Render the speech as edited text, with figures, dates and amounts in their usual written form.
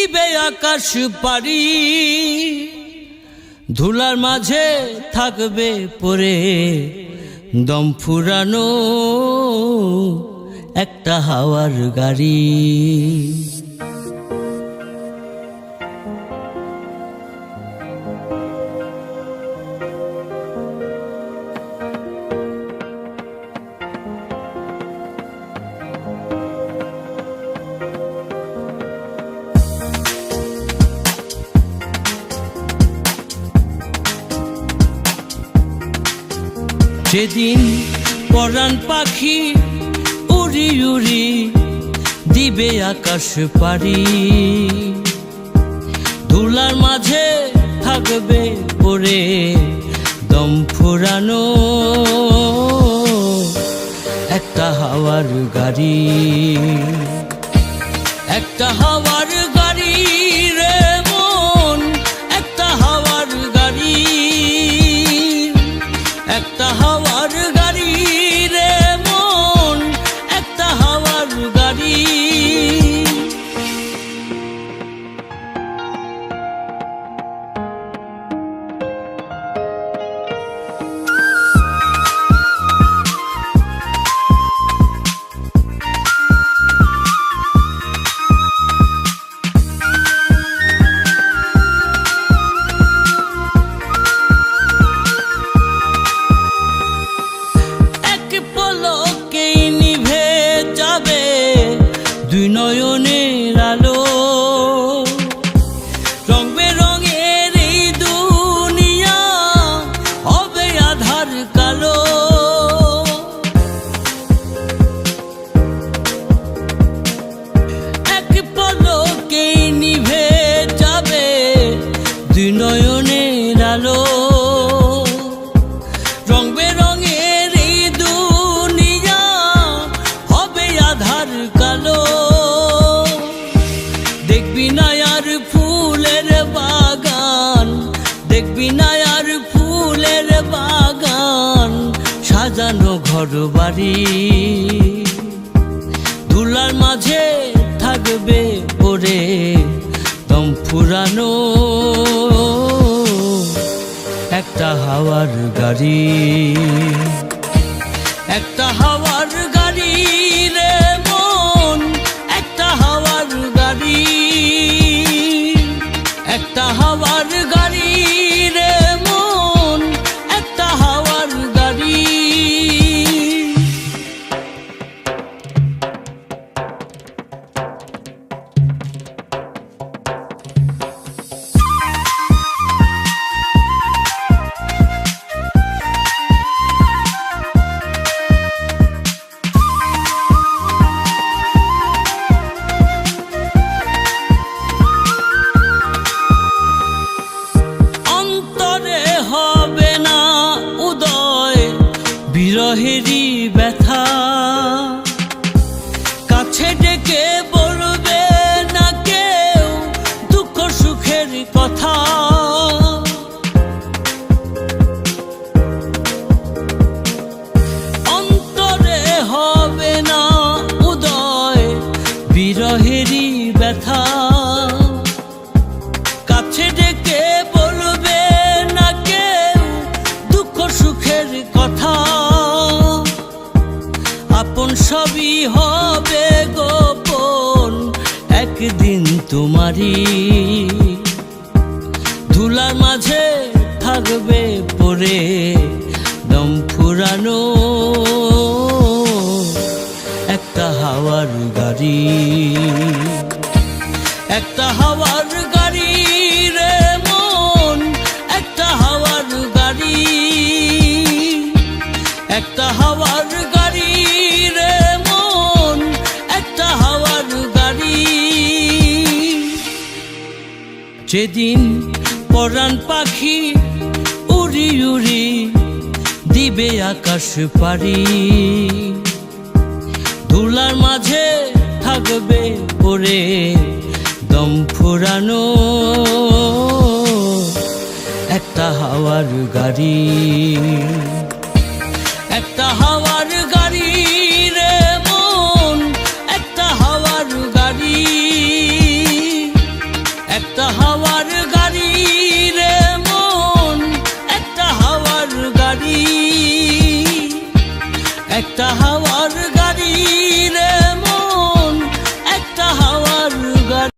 দিবে আকাশ পারি, ধুলার মাঝে থাকবে পড়ে দম ফুরানো একটা হাওয়ার গাড়ি। সেদিন পরাণ পাখি উড়ি উড়ি দিবে আকাশ পারি, ধুলার মাঝে থাকবে পড়ে দম ফুরানো একটা হাওয়ার গাড়ি। একটা হাওয়ার গাড়ি রে মন, একটা হাওয়ার গাড়ি, একটা হাওয়ার গাড়ি রে মন, একটা হাওয়ার গাড়ি। দুই নয়নের আলো, রং বেরঙের এই দুনিয়া হবে আধার কালো। এক পলকেই নিভে যাবে দুই নয়নের আলো, রং বেরঙের এই দুনিয়া হবে আধার কালো। দেখবি না আর ফুলের বাগান, দেখবি না আর ফুলের বাগান, সাজানো ঘর বাড়ি, ধুলার মাঝে থাকবে পড়ে দম ফুরানো একটা হাওয়ার গাড়ি। একটা হাওয়ার গাড়ি রে মন, একটা হাওয়ার গাড়ি, একটা হাওয়ার গাড়ি রে মন, একটা হাওয়ার গাড়ি। বিরহেরই ব্যথা কাছে ডেকে বলবে না কেউ দুঃখ সুখের কথা। অন্তরে হবে না উদয় বিরহেরই ব্যথা, কাছে ডেকে বলবে না কেউ দুঃখ সুখের কথা। আপন সবই হবে গোপন একদিন তোমারই, ধুলার মাঝে থাকবে পড়ে দম ফুরানো একটা হাওয়ার গাড়ি। একটা হাওয়ার গাড়ি রে মন, একটা হাওয়ার গাড়ি, একটা হাওয়ার গাড়ি রে মন, একটা হাওয়ার গাড়ি। যেদিন পরাণ পাখি উড়ি উড়ি দিবে আকাশ পারি, ধুলার মাঝে থাকবে পড়ে দম ফুরানো একটা হাওয়ার গাড়ি।